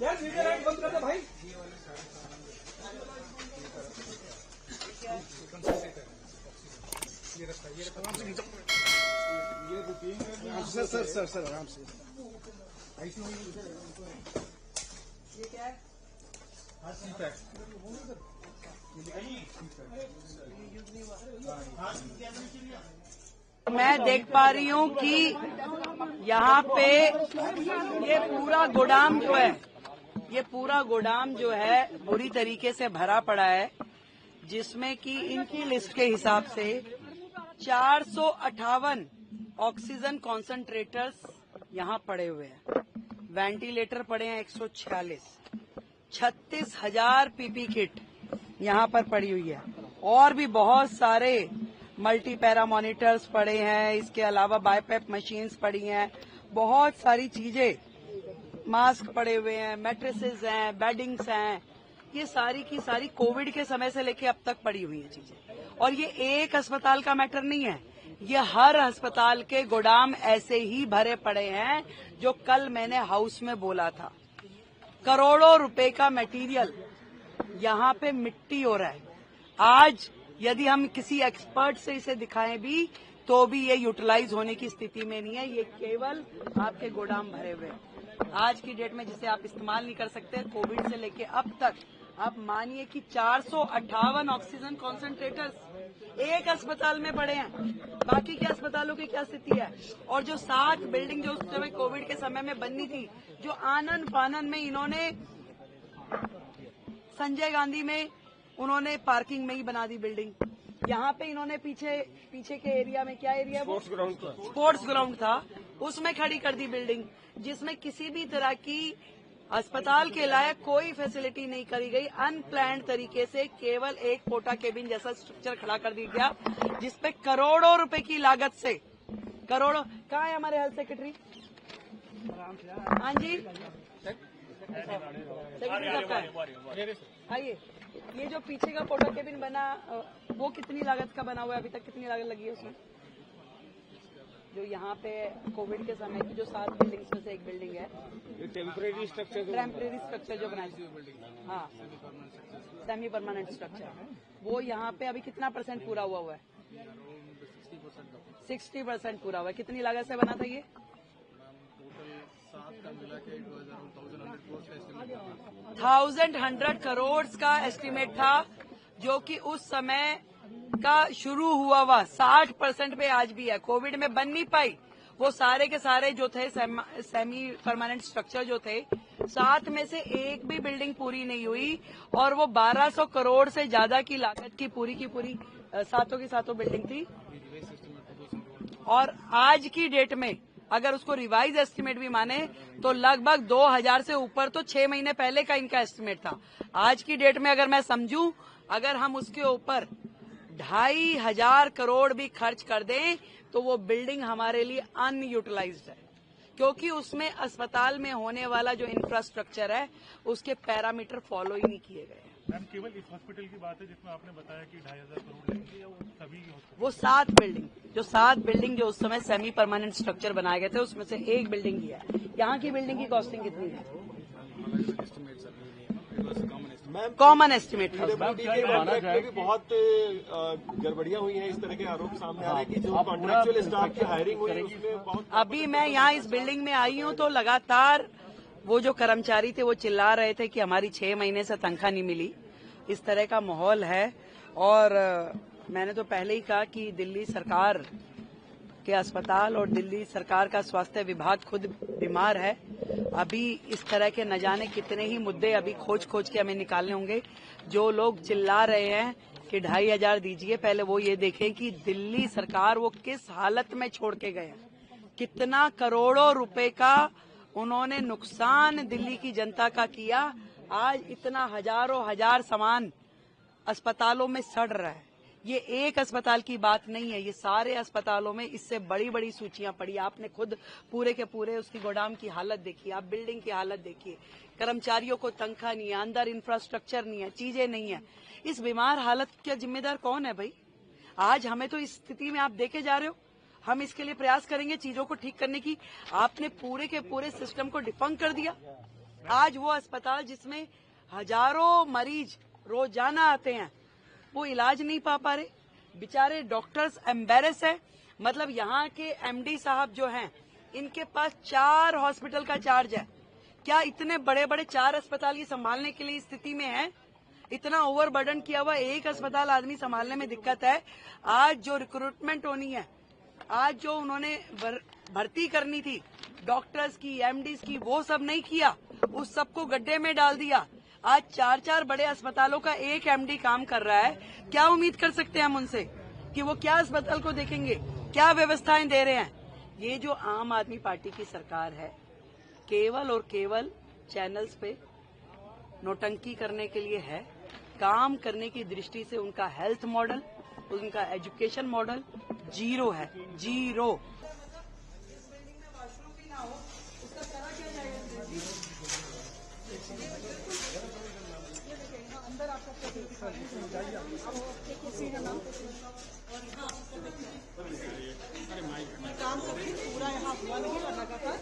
यार बंद कर दो भाई। सर आराम से। ये क्या है? मैं देख पा रही हूँ कि यहाँ पे ये पूरा गोदाम जो है बुरी तरीके से भरा पड़ा है, जिसमें कि इनकी लिस्ट के हिसाब से 458 ऑक्सीजन कॉन्सेंट्रेटर्स यहाँ पड़े हुए हैं, वेंटिलेटर पड़े हैं 146, 36,000 पीपी किट यहाँ पर पड़ी हुई है, और भी बहुत सारे मल्टी पैरा मॉनिटर्स पड़े हैं। इसके अलावा बाईपैप मशीन्स पड़ी हैं, बहुत सारी चीजें, मास्क पड़े हुए हैं, मैट्रेसेस हैं, बेडिंग्स हैं, ये सारी की सारी कोविड के समय से लेके अब तक पड़ी हुई है चीजें। और ये एक अस्पताल का मैटर नहीं है, ये हर अस्पताल के गोदाम ऐसे ही भरे पड़े हैं, जो कल मैंने हाउस में बोला था। करोड़ों रुपए का मटेरियल यहाँ पे मिट्टी हो रहा है। आज यदि हम किसी एक्सपर्ट से इसे दिखाएं भी तो भी ये यूटिलाइज होने की स्थिति में नहीं है। ये केवल आपके गोदाम भरे हुए हैं आज की डेट में, जिसे आप इस्तेमाल नहीं कर सकते। कोविड से लेके अब तक आप मानिए कि 458 ऑक्सीजन कॉन्सेंट्रेटर्स एक अस्पताल में पड़े हैं। बाकी के अस्पतालों की क्या स्थिति है? और जो 7 बिल्डिंग जो उस समय कोविड के समय में बननी थी, जो आनन फानन में इन्होंने संजय गांधी में उन्होंने पार्किंग में ही बना दी बिल्डिंग। यहाँ पे इन्होंने पीछे के एरिया में, क्या एरिया है वो? स्पोर्ट्स ग्राउंड था, उसमें खड़ी कर दी बिल्डिंग, जिसमें किसी भी तरह की अस्पताल के लायक कोई फैसिलिटी नहीं करी गई। अनप्लान्ड तरीके से केवल एक पोटा केबिन जैसा स्ट्रक्चर खड़ा कर दिया गया, जिसपे करोड़ों रुपए की लागत से करोड़ों। कहाँ है हमारे हेल्थ सेक्रेटरी? हाँ जी, आइए। ये जो पीछे का पोटा केबिन बना, वो कितनी लागत का बना हुआ है? अभी तक कितनी लागत लगी है उसमें? जो यहाँ पे कोविड के समय की जो 7 बिल्डिंग्स में से एक बिल्डिंग है, टेम्परेरी स्ट्रक्चर जो बनाया, हाँ, सेमी परमानेंट स्ट्रक्चर, वो यहाँ पे अभी कितना % पूरा हुआ है? 60% पूरा हुआ है। कितनी लागत से बना था ये? 1,100 करोड़ का एस्टिमेट था, जो कि उस समय का शुरू हुआ 60% पे आज भी है। कोविड में बन नहीं पाई। वो सारे के सारे जो थे सेमी परमानेंट स्ट्रक्चर जो थे, 7 में से एक भी बिल्डिंग पूरी नहीं हुई, और वो 1200 करोड़ से ज्यादा की लागत की पूरी 7 बिल्डिंग थी। और आज की डेट में अगर उसको रिवाइज एस्टिमेट भी माने तो लगभग 2000 से ऊपर तो 6 महीने पहले का इनका एस्टिमेट था। आज की डेट में अगर मैं समझूं, अगर हम उसके ऊपर 2,500 करोड़ भी खर्च कर दें तो वो बिल्डिंग हमारे लिए अनयूटिलाइज्ड है, क्योंकि उसमें अस्पताल में होने वाला जो इंफ्रास्ट्रक्चर है उसके पैरामीटर फॉलो ही नहीं किए गए। मैम, केवल इस हॉस्पिटल की बात है जिसमें आपने बताया कि 2,500 करोड़ लगेंगे, या वो सभी वो 7 बिल्डिंग जो उस समय सेमी परमानेंट स्ट्रक्चर बनाए गए थे, उसमें से एक बिल्डिंग ही है। यहाँ की बिल्डिंग की कॉस्टिंग कितनी है? कॉमन एस्टिमेट था। बहुत गड़बड़ियां हुई हैं, इस तरह के आरोप सामने आ रहे हैं कि जो कॉन्ट्रैक्चुअल स्टाफ की हायरिंग हुई है उसमें बहुत। अभी मैं यहाँ इस बिल्डिंग में आई हूँ तो लगातार वो जो कर्मचारी थे वो चिल्ला रहे थे कि हमारी 6 महीने से तनख्वाह नहीं मिली। इस तरह का माहौल है। और मैंने तो पहले ही कहा कि दिल्ली सरकार के अस्पताल और दिल्ली सरकार का स्वास्थ्य विभाग खुद बीमार है। अभी इस तरह के न जाने कितने ही मुद्दे अभी खोज के हमें निकालने होंगे। जो लोग चिल्ला रहे हैं कि 2,500 दीजिए, पहले वो ये देखें कि दिल्ली सरकार वो किस हालत में छोड़ के गए हैं, कितना करोड़ों रुपए का उन्होंने नुकसान दिल्ली की जनता का किया। आज इतना हजार सामान अस्पतालों में सड़ रहा है। ये एक अस्पताल की बात नहीं है, ये सारे अस्पतालों में इससे बड़ी बड़ी सूचियां पड़ी। आपने खुद पूरे के पूरे उसकी गोदाम की हालत देखी, आप बिल्डिंग की हालत देखिए। कर्मचारियों को तनख्वाह नहीं है, अंदर इंफ्रास्ट्रक्चर नहीं है, चीजें नहीं है। इस बीमार हालत का जिम्मेदार कौन है भाई? आज हमें तो इस स्थिति में आप देखे जा रहे हो। हम इसके लिए प्रयास करेंगे चीजों को ठीक करने की। आपने पूरे के पूरे सिस्टम को डिफंक कर दिया। आज वो अस्पताल जिसमें हजारों मरीज रोजाना आते हैं, वो इलाज नहीं पा रहे। बेचारे डॉक्टर्स एम्बेरस है। मतलब यहाँ के एमडी साहब जो हैं, इनके पास 4 हॉस्पिटल का चार्ज है। क्या इतने बड़े बड़े 4 अस्पताल ये संभालने के लिए स्थिति में है? इतना ओवरबर्डन किया हुआ एक अस्पताल आदमी संभालने में दिक्कत है। आज जो रिक्रूटमेंट होनी है, आज जो उन्होंने भर्ती करनी थी डॉक्टर्स की, एमडीज की, वो सब नहीं किया, उस सबको गड्ढे में डाल दिया। आज 4 बड़े अस्पतालों का एक एमडी काम कर रहा है। क्या उम्मीद कर सकते हैं हम उनसे कि वो क्या अस्पताल को देखेंगे, क्या व्यवस्थाएं दे रहे हैं? ये जो आम आदमी पार्टी की सरकार है, केवल और केवल चैनल्स पे नोटंकी करने के लिए है। काम करने की दृष्टि से उनका हेल्थ मॉडल, उनका एजुकेशन मॉडल जीरो है, जीरो। काम करके पूरा यहाँ हुआ नहीं लगातार।